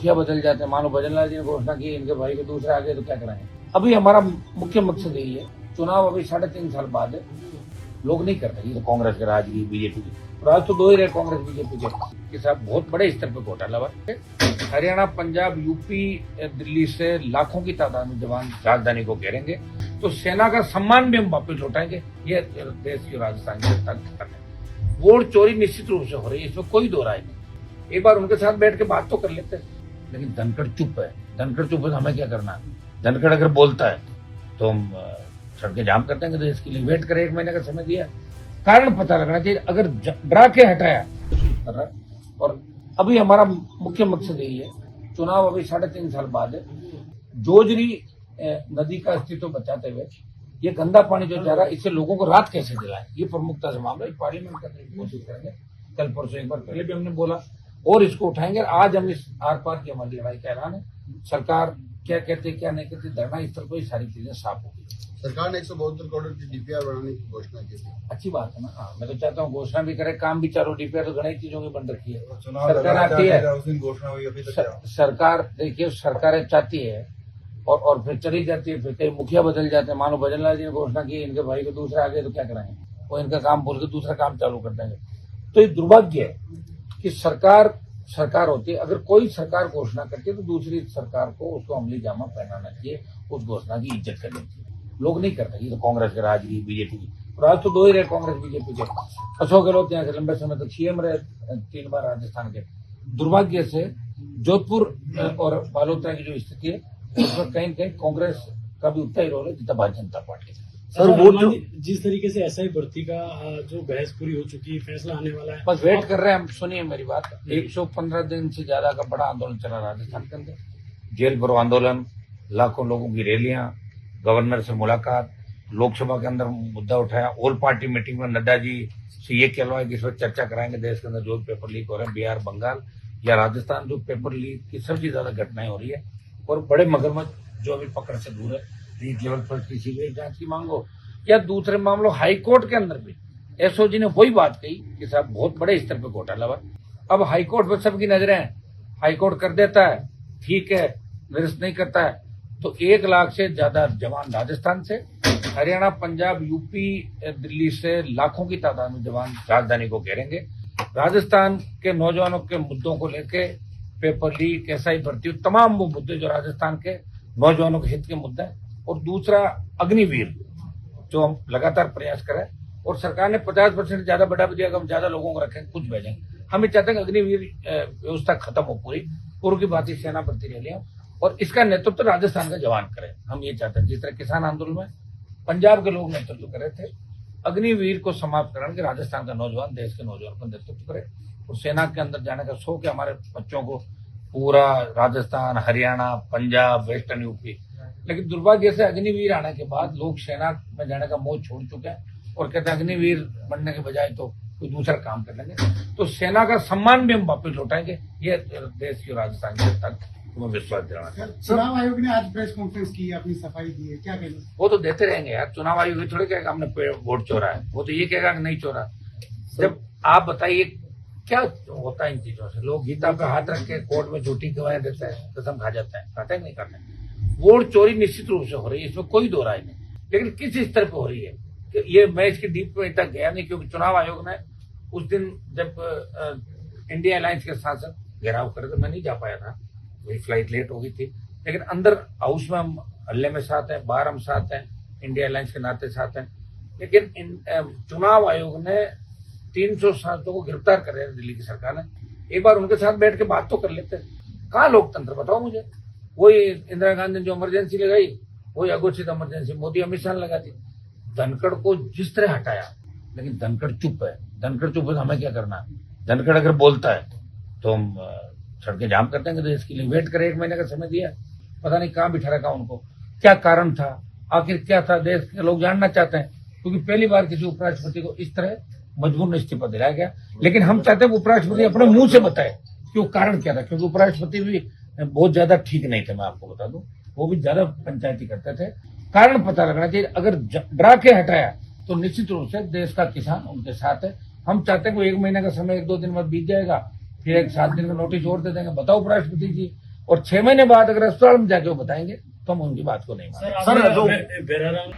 मुखिया बदल जाते हैं। मानो भजन लाल जी ने घोषणा की इनके भाई को दूसरे आगे तो क्या कराएंगे। अभी हमारा मुख्य मकसद यही है, चुनाव अभी 3.5 साल बाद है, लोग नहीं कर रहे। ये तो कांग्रेस के राज की, बीजेपी की, और आज तो दो ही रहे कांग्रेस बीजेपी के साथ बहुत बड़े स्तर पर घोटाला हुआ। हरियाणा, पंजाब, यूपी, दिल्ली से लाखों की तादाद में जवान राजधानी को घेरेंगे, तो सेना का सम्मान भी हम वापस लौटाएंगे। ये देश की राजस्थान की जनता है। वोट चोरी निश्चित रूप से हो रही है, इसमें कोई दो राय नहीं। एक बार उनके साथ बैठ के बात तो कर लेते हैं, लेकिन धनखड़ चुप है। धनखड़ चुप है तो हमें क्या करना है। धनखड़ अगर बोलता है तो हम सड़कें जाम कर देंगे। तो इसके लिए वेट करें, 1 महीने का समय दिया, कारण पता लगना चाहिए। अगर डरा के हटाया कर रहा है। और अभी हमारा मुख्य मकसद यही है, चुनाव अभी 3.5 साल बाद है, जोजरी नदी का अस्तित्व बचाते हुए ये गंदा पानी जो जा रहा है, इससे लोगों को राहत कैसे दिलाएं, ये प्रमुखता से मामला पार्लियामेंट करने की कोशिश करेंगे। कल परसों एक बार पहले भी हमने बोला और इसको उठाएंगे। आज हम इस आर पार की हमारी लड़ाई का ऐलान है। सरकार क्या कहती क्या नहीं कहती, धरना स्थल पर सारी चीजें साफ होगी। सरकार ने 172 करोड़ की डीपीआर बनाने की घोषणा की थी। अच्छी बात है ना। हाँ, मैं तो चाहता हूँ घोषणा भी करे, काम भी चालू। डीपीआर तो घनी चीजों की बन रखी है। सरकार आती है, सरकार देखिए, सरकारें चाहती है और फिर चली जाती है। फिर कई मुखिया बदल जाते हैं। मानो भजन लाल जी ने घोषणा की इनके भाई को दूसरे आगे तो क्या कराएंगे। वो इनका काम भूल के दूसरा काम चालू कर देंगे। तो ये दुर्भाग्य है कि सरकार होती है। अगर कोई सरकार घोषणा करती है तो दूसरी सरकार को उसको अमली जामा पहनाना चाहिए, उस घोषणा की इज्जत करनी चाहिए। लोग नहीं कर रहे। ये तो कांग्रेस के राज की, बीजेपी की, और आज तो दो ही रहे कांग्रेस बीजेपी के। अशोक गहलोत यहाँ से लंबे समय तक सीएम रहे, 3 बार राजस्थान के। दुर्भाग्य से जोधपुर और बालोतरा की जो स्थिति है उसमें कहीं कहीं कांग्रेस का भी उतना ही रोल है जितना भारतीय जनता पार्टी। सर वो जिस तरीके से एसआई भर्ती का जो बहस पूरी हो चुकी है, फैसला आने वाला है, बस वेट कर रहे हैं हम। सुनिए मेरी बात, 115 दिन से ज्यादा का बड़ा आंदोलन चला राजस्थान के अंदर। जेल भरो आंदोलन, लाखों लोगों की रैलियां, गवर्नर से मुलाकात, लोकसभा के अंदर मुद्दा उठाया। ऑल पार्टी मीटिंग में नड्डा जी से ये कहलवाया कि इस पर चर्चा कराएंगे देश के अंदर जो पेपर लीक हो रहे हैं, बिहार, बंगाल या राजस्थान, जो पेपर लीक की सबसे ज्यादा घटनाएं हो रही है। और बड़े मगरमच्छ जो अभी पकड़ से दूर है, रीट लेवल पर किसी भी जांच की मांगो, या दूसरे मामलों हाईकोर्ट के अंदर भी एसओजी ने वही बात कही कि साहब बहुत बड़े स्तर पर घोटाला हुआ। अब हाईकोर्ट पर सबकी नजरें हैं। हाईकोर्ट कर देता है ठीक है, निरस्त नहीं करता है तो 1 लाख से ज्यादा जवान राजस्थान से, हरियाणा, पंजाब, यूपी, दिल्ली से लाखों की तादाद में जवान राजधानी को घेरेंगे। राजस्थान के नौजवानों के मुद्दों को लेके, पेपर लीक, एसआई भर्ती, तमाम वो मुद्दे जो राजस्थान के नौजवानों के हित के मुद्दे हैं। और दूसरा अग्निवीर जो हम लगातार प्रयास करें, और सरकार ने 50% ज्यादा बढ़ा भी दिया कि हम ज्यादा लोगों को रखेंगे, कुछ भेजेंगे। हम ये चाहते हैं कि अग्निवीर व्यवस्था खत्म हो पूर्व की बात ही सेना भर्ती रैलियां, और इसका नेतृत्व राजस्थान का जवान करे। हम ये चाहते हैं जिस तरह किसान आंदोलन में पंजाब के लोग नेतृत्व कर रहे थे, अग्निवीर को समाप्त कराने के राजस्थान का नौजवान, देश के नौजवान को नेतृत्व करे। और सेना के अंदर जाने का शौक है हमारे बच्चों को, पूरा राजस्थान, हरियाणा, पंजाब, वेस्टर्न यूपी। लेकिन दुर्भाग्य से अग्निवीर आने के बाद लोग सेना में जाने का मोह छोड़ चुके हैं और कहते हैं अग्निवीर बनने के बजाय तो कोई दूसरा काम कर लेंगे। तो सेना का सम्मान भी हम वापस लौटाएंगे। ये देश की राजस्थान की जनता को विश्वास दिलाना चाहते हैं। चुनाव आयोग ने आज प्रेस कॉन्फ्रेंस की, अपनी सफाई दी है, क्या कहेंगे? वो तो देते रहेंगे यार। चुनाव आयोग थोड़े कहेगा हमने वोट चोरा है, वो तो ये कहेगा कि नहीं चोरा। जब आप बताइए क्या होता है इन चीजों से। लोग गीता पे हाथ रख के कोर्ट में झूठी गवाहियां देते हैं, कसम खा जाते हैं, खाते नहीं करते। वोट चोरी निश्चित रूप से हो रही है, इसमें कोई दो राय नहीं। लेकिन किस स्तर पर हो रही है कि ये मैं इसकी डीप में तक गया नहीं, क्योंकि चुनाव आयोग ने उस दिन जब इंडिया अलायंस के साथ घेराव करे तो मैं नहीं जा पाया था, वही फ्लाइट लेट हो गई थी। लेकिन अंदर हाउस में हम हल्ले में साथ हैं, बाहर हम साथ हैं, इंडिया अलायंस के नाते साथ हैं। लेकिन चुनाव आयोग ने 300 सांसदों को गिरफ्तार कर रहे हैं दिल्ली की सरकार ने। एक बार उनके साथ बैठ के बात तो कर लेते। कहाँ लोकतंत्र बताओ मुझे। वही इंदिरा गांधी ने जो इमरजेंसी लगाई, वही अघोषित इमरजेंसी मोदी अमित शाह ने लगा दी। धनखड़ को जिस तरह हटाया, लेकिन धनखड़ चुप है। धनखड़ चुप है तो हमें क्या करना है। धनखड़ अगर बोलता है तो हम सड़कें जाम कर देंगे। तो इसके लिए वेट करें, 1 महीने का समय दिया, पता नहीं कहाँ बिठा रखा उनको। क्या कारण था, आखिर क्या था, देश के लोग जानना चाहते हैं। क्योंकि पहली बार किसी उपराष्ट्रपति को इस तरह मजबूर इस्तीफा दिलाया गया। लेकिन हम चाहते हैं उपराष्ट्रपति अपने मुंह से बताए कि वो कारण क्या था। क्योंकि उपराष्ट्रपति भी बहुत ज्यादा ठीक नहीं थे, मैं आपको बता दूं, वो भी ज्यादा पंचायती करते थे। कारण पता लगना चाहिए। अगर डरा के हटाया तो निश्चित रूप से देश का किसान उनके साथ है। हम चाहते हैं कि 1 महीने का समय 1-2 दिन बाद बीत जाएगा, फिर एक 7 दिन का नोटिस और दे देंगे। बताओ उपराष्ट्रपति जी और 6 महीने बाद अगर अस्पताल में जाके वो बताएंगे तो हम उनकी बात को नहीं मानेंगे। सर जो बेराराम